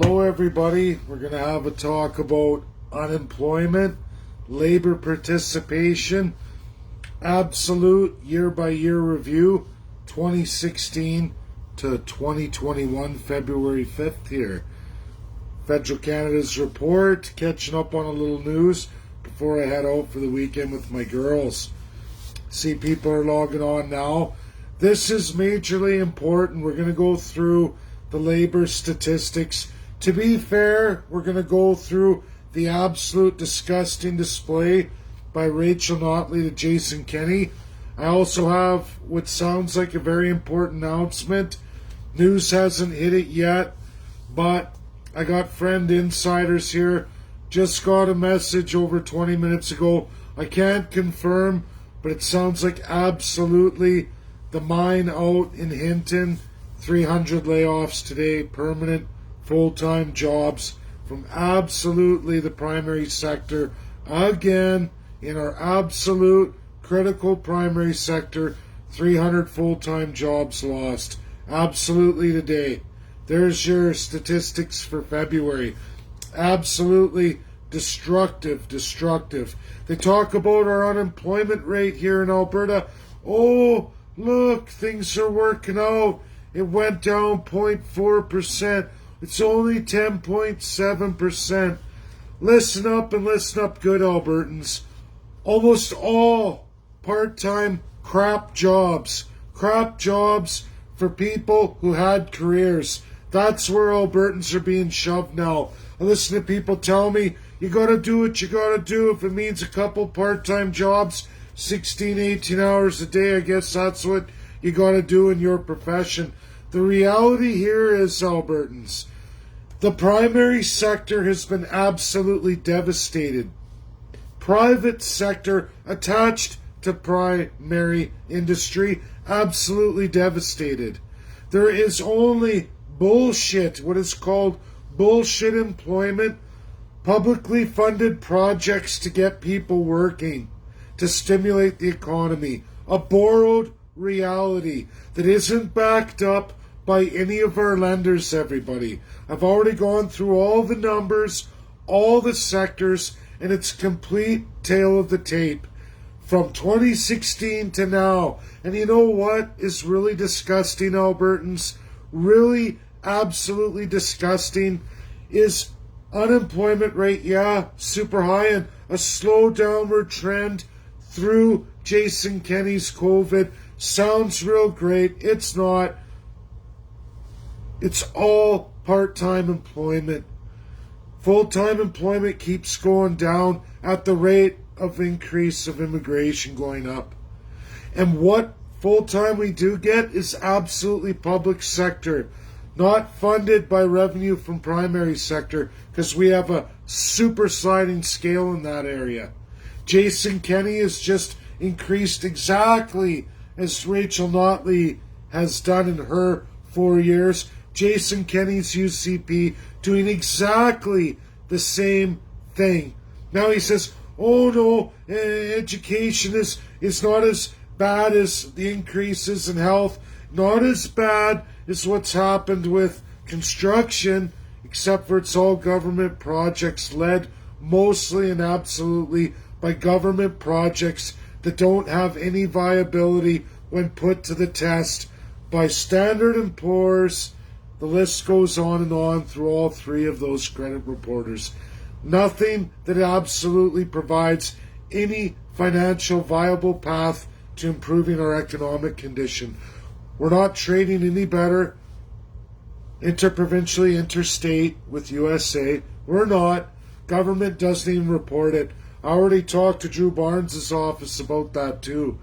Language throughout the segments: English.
Hello everybody, we're going to have a talk about unemployment, labor participation, absolute year-by-year review, 2016 to 2021, February 5th here. Federal Canada's report, catching up on a little news before I head out for the weekend with my girls. See, people are logging on now. This is majorly important. We're going to go through the labor statistics. To be fair, we're going to go through the absolute disgusting display by Rachel Notley to Jason Kenney. I also have what sounds like a very important announcement. News hasn't hit it yet, but I got friend insiders here. Just got a message over 20 minutes ago. I can't confirm, but it sounds like absolutely the mine out in Hinton, 300 layoffs today, permanent full-time jobs from absolutely the primary sector. Again, in our absolute critical primary sector, 300 full-time jobs lost. Absolutely today. There's your statistics for February. Absolutely destructive. They talk about our unemployment rate here in Alberta. Oh, look, things are working out. It went down 0.4%. It's only 10.7%. Listen up and listen up good, Albertans. Almost all part-time crap jobs. Crap jobs for people who had careers. That's where Albertans are being shoved now. I listen to people tell me, you gotta do what you gotta do. If it means a couple part-time jobs, 16, 18 hours a day, I guess that's what you gotta do in your profession. The reality here is, Albertans, the primary sector has been absolutely devastated. Private sector attached to primary industry, absolutely devastated. There is only bullshit, what is called bullshit employment, publicly funded projects to get people working, to stimulate the economy. A borrowed reality that isn't backed up by any of our lenders, everybody. I've already gone through all the numbers, all the sectors, and it's complete tale of the tape from 2016 to now. And you know what is really disgusting, Albertans? Really absolutely disgusting is unemployment rate, yeah, super high, and a slow downward trend through Jason Kenney's COVID. Sounds real great. It's not. It's all part-time employment. Full-time employment keeps going down at the rate of increase of immigration going up. And what full-time we do get is absolutely public sector, not funded by revenue from primary sector, because we have a super sliding scale in that area. Jason Kenney has just increased exactly as Rachel Notley has done in her 4 years. Jason Kenney's UCP doing exactly the same thing. Now he says, oh no, education is not as bad as the increases in health, not as bad as what's happened with construction, except for it's all government projects led mostly and absolutely by government projects that don't have any viability when put to the test by Standard & Poor's. The list goes on and on through all three of those credit reporters. Nothing that absolutely provides any financial viable path to improving our economic condition. We're not trading any better interprovincially, interstate with USA. We're not. Government doesn't even report it. I already talked to Drew Barnes' office about that too.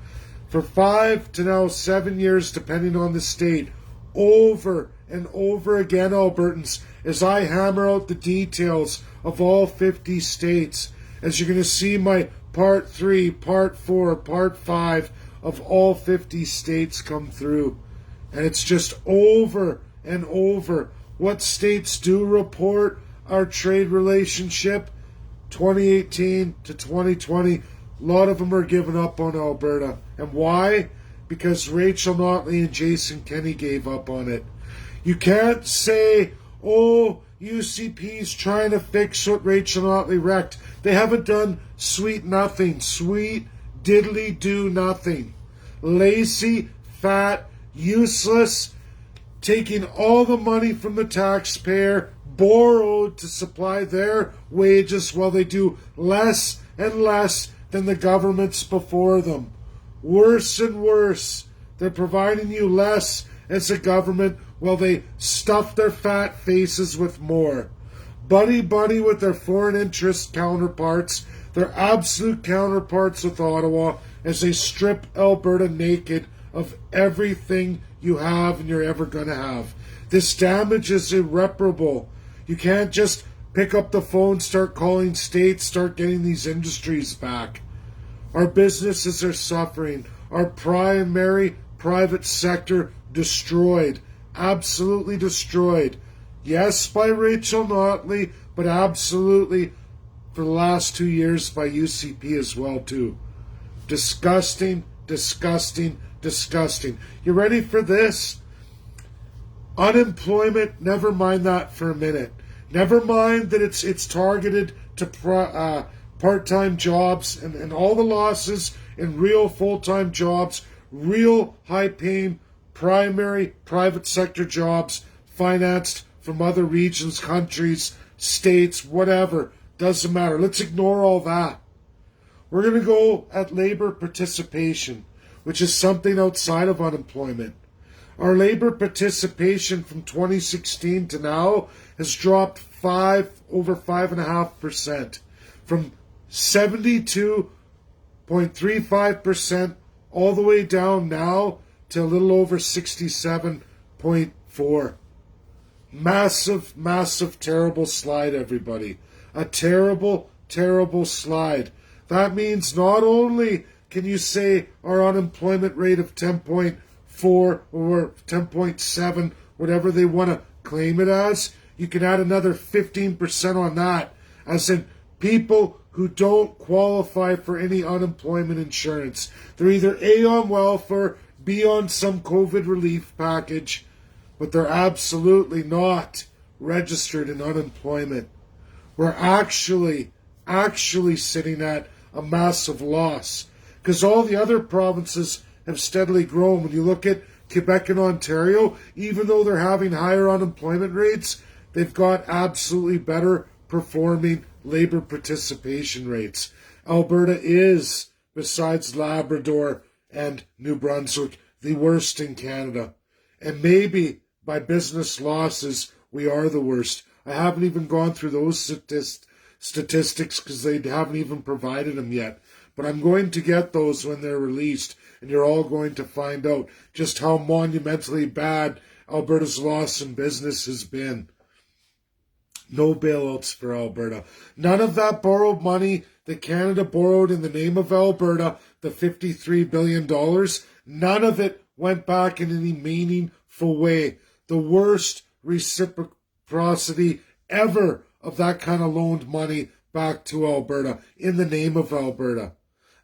For 5 to now 7 years, depending on the state, over and over again, Albertans, as I hammer out the details of all 50 states, as you're going to see my part 3, part 4, part 5 of all 50 states come through. And it's just over and over. What states do report our trade relationship? 2018 to 2020, a lot of them are giving up on Alberta. And why? Because Rachel Notley and Jason Kenney gave up on it. You can't say, oh, UCP's trying to fix what Rachel Notley wrecked. They haven't done sweet nothing. Sweet diddly do nothing. Lazy, fat, useless, taking all the money from the taxpayer, borrowed to supply their wages while they do less and less than the governments before them. Worse and worse. They're providing you less as a government while they stuff their fat faces with more. Buddy with their foreign interest counterparts, their absolute counterparts with Ottawa, as they strip Alberta naked of everything you have and you're ever going to have. This damage is irreparable. You can't just pick up the phone, start calling states, start getting these industries back. Our businesses are suffering. Our primary private sector destroyed. Absolutely destroyed. Yes, by Rachel Notley, but absolutely for the last 2 years by UCP as well, too. Disgusting, disgusting, disgusting. You ready for this? Unemployment, never mind that for a minute. Never mind that it's targeted to part-time jobs and all the losses in real full-time jobs, real high-paying primary private sector jobs financed from other regions, countries, states, whatever. Doesn't matter. Let's ignore all that. We're going to go at labor participation, which is something outside of unemployment. Our labor participation from 2016 to now has dropped over 5.5%, from 72.35% all the way down now to a little over 67.4%. Massive, massive, terrible slide, everybody. A terrible, terrible slide. That means not only can you say our unemployment rate of 10.4 or 10.7, whatever they want to claim it as, you can add another 15% on that, as in people who don't qualify for any unemployment insurance. They're either A, on welfare, B, on some COVID relief package, but they're absolutely not registered in unemployment. We're actually sitting at a massive loss, because all the other provinces have steadily grown. When you look at Quebec and Ontario, even though they're having higher unemployment rates, they've got absolutely better performing labor participation rates. Alberta is, besides Labrador and New Brunswick, the worst in Canada. And maybe by business losses, we are the worst. I haven't even gone through those statistics because they haven't even provided them yet. But I'm going to get those when they're released, and you're all going to find out just how monumentally bad Alberta's loss in business has been. No bailouts for Alberta. None of that borrowed money that Canada borrowed in the name of Alberta, the $53 billion, none of it went back in any meaningful way. The worst reciprocity ever of that kind of loaned money back to Alberta in the name of Alberta.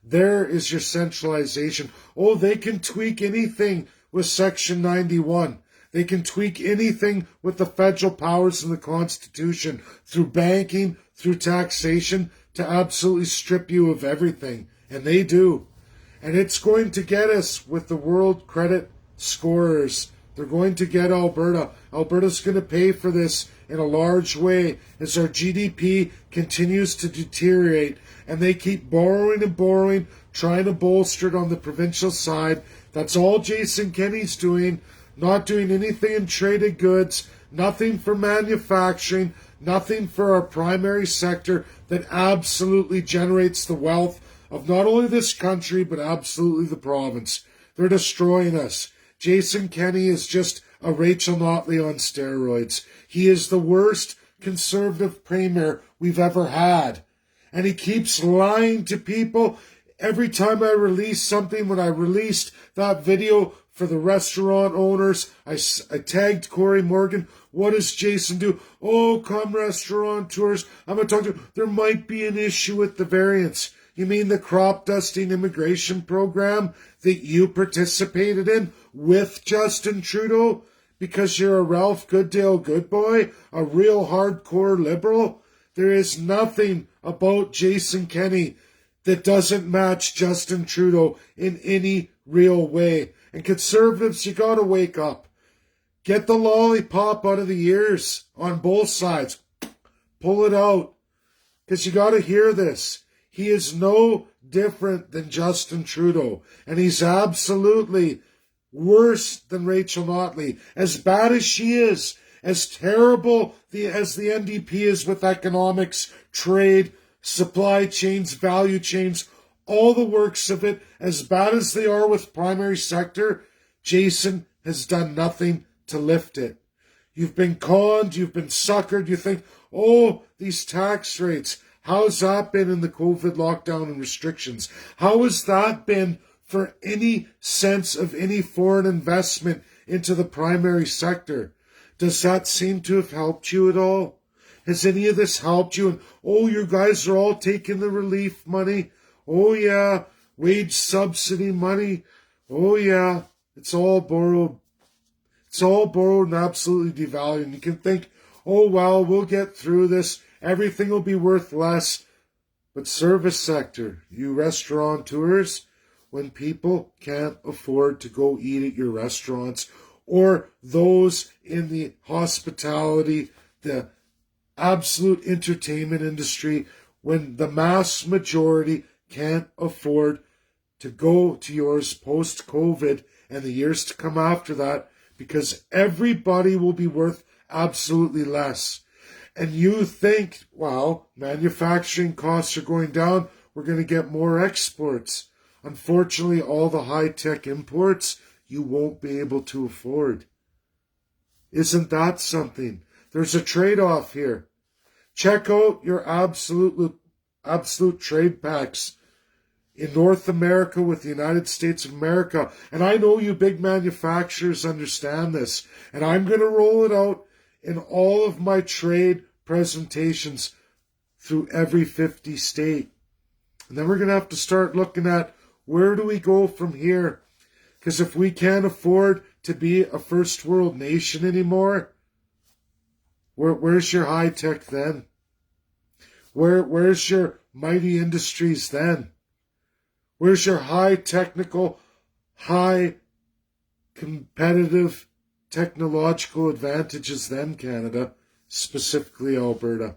There is your centralization. Oh, they can tweak anything with Section 91. They can tweak anything with the federal powers in the Constitution, through banking, through taxation, to absolutely strip you of everything. And they do. And it's going to get us with the world credit scorers. They're going to get Alberta. Alberta's going to pay for this in a large way as our GDP continues to deteriorate, and they keep borrowing and borrowing, trying to bolster it on the provincial side. That's all Jason Kenney's doing. Not doing anything in traded goods, nothing for manufacturing, nothing for our primary sector that absolutely generates the wealth of not only this country, but absolutely the province. They're destroying us. Jason Kenney is just a Rachel Notley on steroids. He is the worst Conservative premier we've ever had. And he keeps lying to people. Every time I release something, when I released that video for the restaurant owners, I tagged Corey Morgan. What does Jason do? Oh, come restaurateurs. I'm going to talk to you. There might be an issue with the variance. You mean the crop dusting immigration program that you participated in with Justin Trudeau? because you're a Ralph Goodale good boy, a real hardcore liberal. There is nothing about Jason Kenney that doesn't match Justin Trudeau in any real way. And conservatives, you gotta wake up. Get the lollipop out of the ears on both sides. Pull it out. Because you gotta hear this. He is no different than Justin Trudeau. And he's absolutely worse than Rachel Notley. As bad as she is, as terrible as the NDP is with economics, trade, supply chains, value chains, all the works of it, as bad as they are with primary sector, Jason has done nothing to lift it. You've been conned, you've been suckered, you think, oh, these tax rates, how's that been in the COVID lockdown and restrictions? How has that been for any sense of any foreign investment into the primary sector? Does that seem to have helped you at all? Has any of this helped you? And, oh, you guys are all taking the relief money. Oh, yeah, wage subsidy money. Oh, yeah, it's all borrowed. It's all borrowed and absolutely devalued. And you can think, oh, well, we'll get through this. Everything will be worth less. But service sector, you restaurateurs, when people can't afford to go eat at your restaurants, or those in the hospitality, the absolute entertainment industry, when the mass majority can't afford to go to yours post-COVID and the years to come after that, because everybody will be worth absolutely less. And you think, well, manufacturing costs are going down, we're going to get more exports. Unfortunately, all the high-tech imports, you won't be able to afford. Isn't that something? There's a trade-off here. Check out your absolute trade pacts in North America with the United States of America. And I know you big manufacturers understand this. And I'm going to roll it out in all of my trade presentations through every 50 state. And then we're going to have to start looking at where do we go from here? Because if we can't afford to be a first world nation anymore, where's your high tech then? Where's your mighty industries then? Where's your high technical, high competitive technological advantages then, Canada, specifically Alberta?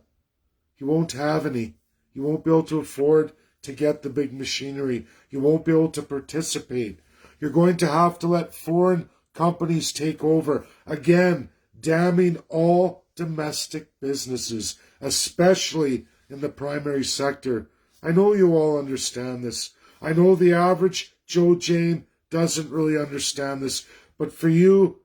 You won't have any. You won't be able to afford to get the big machinery. You won't be able to participate. You're going to have to let foreign companies take over. Again, damning all domestic businesses, especially in the primary sector. I know you all understand this. I know the average Joe Jane doesn't really understand this. But for you,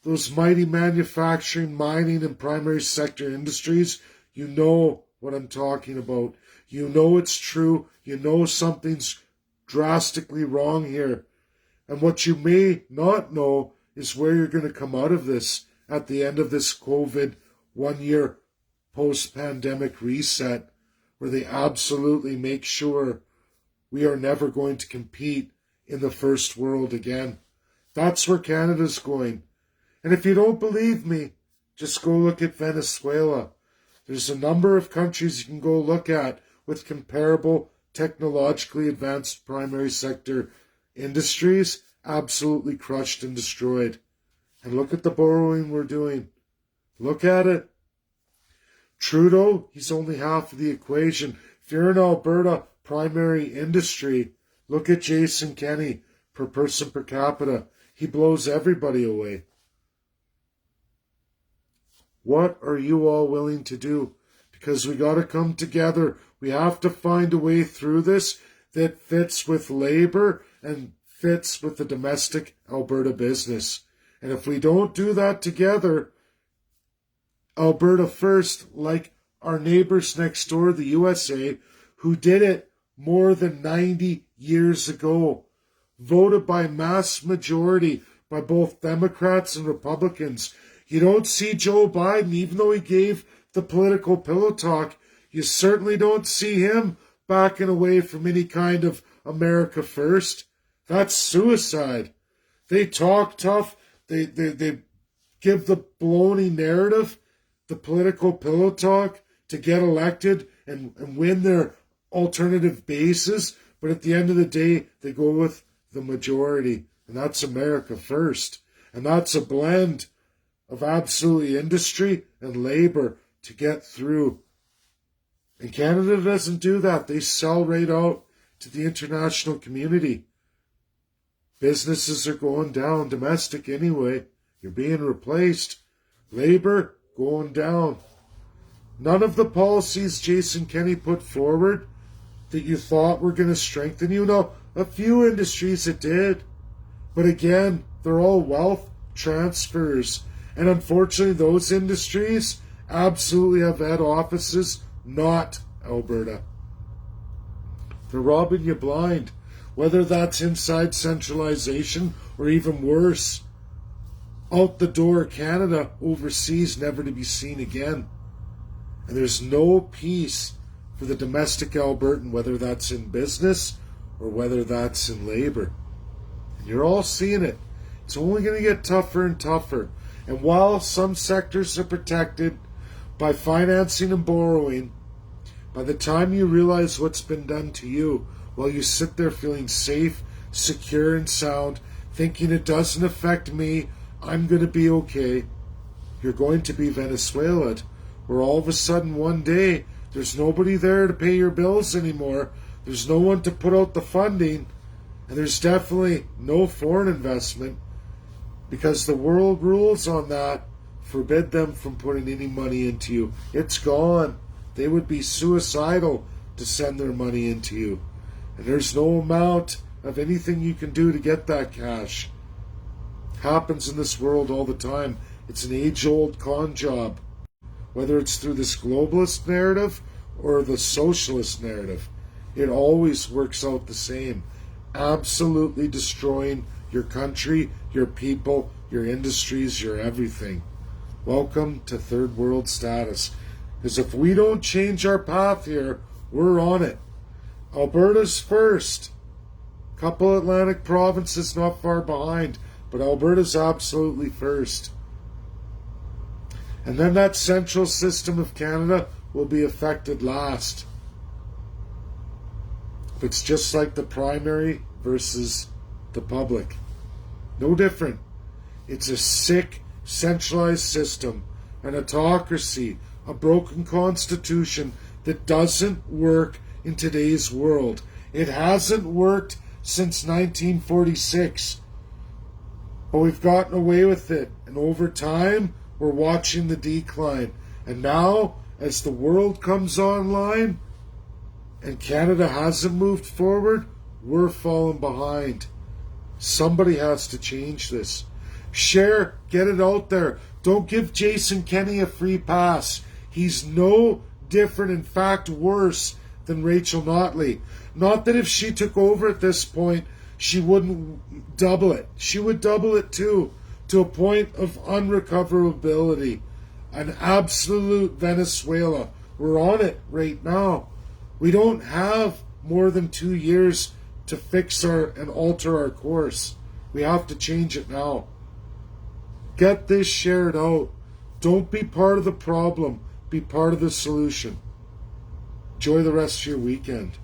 those mighty manufacturing, mining, and primary sector industries, you know what I'm talking about. You know it's true. You know something's drastically wrong here. And what you may not know is where you're going to come out of this at the end of this COVID 1 year post-pandemic reset, where they absolutely make sure we are never going to compete in the first world again. That's where Canada's going. And if you don't believe me, just go look at Venezuela. There's a number of countries you can go look at with comparable technologically advanced primary sector industries absolutely crushed and destroyed. And look at the borrowing we're doing. Look at it. Trudeau, he's only half of the equation. If you're in Alberta primary industry, look at Jason Kenney per person per capita. He blows everybody away. What are you all willing to do? Because we got to come together. We have to find a way through this that fits with labor and fits with the domestic Alberta business. And if we don't do that together, Alberta first, like our neighbors next door, the USA, who did it more than 90 years ago, voted by mass majority by both Democrats and Republicans. You don't see Joe Biden, even though he gave the political pillow talk, you certainly don't see him backing away from any kind of America first. That's suicide. They talk tough. They give the baloney narrative, the political pillow talk to get elected and win their alternative bases. But at the end of the day, they go with the majority. And that's America first. And that's a blend of absolutely industry and labor to get through. And Canada doesn't do that. They sell right out to the international community. Businesses are going down, domestic anyway. You're being replaced. Labor going down. None of the policies Jason Kenney put forward that you thought were going to strengthen you. No, a few industries it did. But again, they're all wealth transfers. And unfortunately, those industries absolutely have head offices, not Alberta. They're robbing you blind. Whether that's inside centralization or even worse, out the door Canada, overseas, never to be seen again. And there's no peace for the domestic Albertan, whether that's in business or whether that's in labor. And you're all seeing it. It's only going to get tougher and tougher. And while some sectors are protected by financing and borrowing, by the time you realize what's been done to you, while you sit there feeling safe, secure, and sound, thinking it doesn't affect me, I'm going to be okay, you're going to be Venezuela, where all of a sudden one day there's nobody there to pay your bills anymore, there's no one to put out the funding, and there's definitely no foreign investment, because the world rules on that forbid them from putting any money into you. It's gone. They would be suicidal to send their money into you. And there's no amount of anything you can do to get that cash. Happens in this world all the time. It's an age-old con job. Whether it's through this globalist narrative or the socialist narrative, it always works out the same. Absolutely destroying your country, your people, your industries, your everything. Welcome to third world status. Because if we don't change our path here, we're on it. Alberta's first. Couple Atlantic provinces not far behind, but Alberta's absolutely first. And then that central system of Canada will be affected last. It's just like the primary versus the public. No different. It's a sick, centralized system, an autocracy, a broken constitution that doesn't work in today's world. It hasn't worked since 1946. But we've gotten away with it. And over time, we're watching the decline. And now, as the world comes online, and Canada hasn't moved forward, we're falling behind. Somebody has to change this. Share, get it out there. Don't give Jason Kenney a free pass. He's no different, in fact worse, than Rachel Notley. Not that if she took over at this point, she wouldn't double it. She would double it too, to a point of unrecoverability. An absolute Venezuela. We're on it right now. We don't have more than 2 years to fix and alter our course. We have to change it now. Get this shared out. Don't be part of the problem. Be part of the solution. Enjoy the rest of your weekend.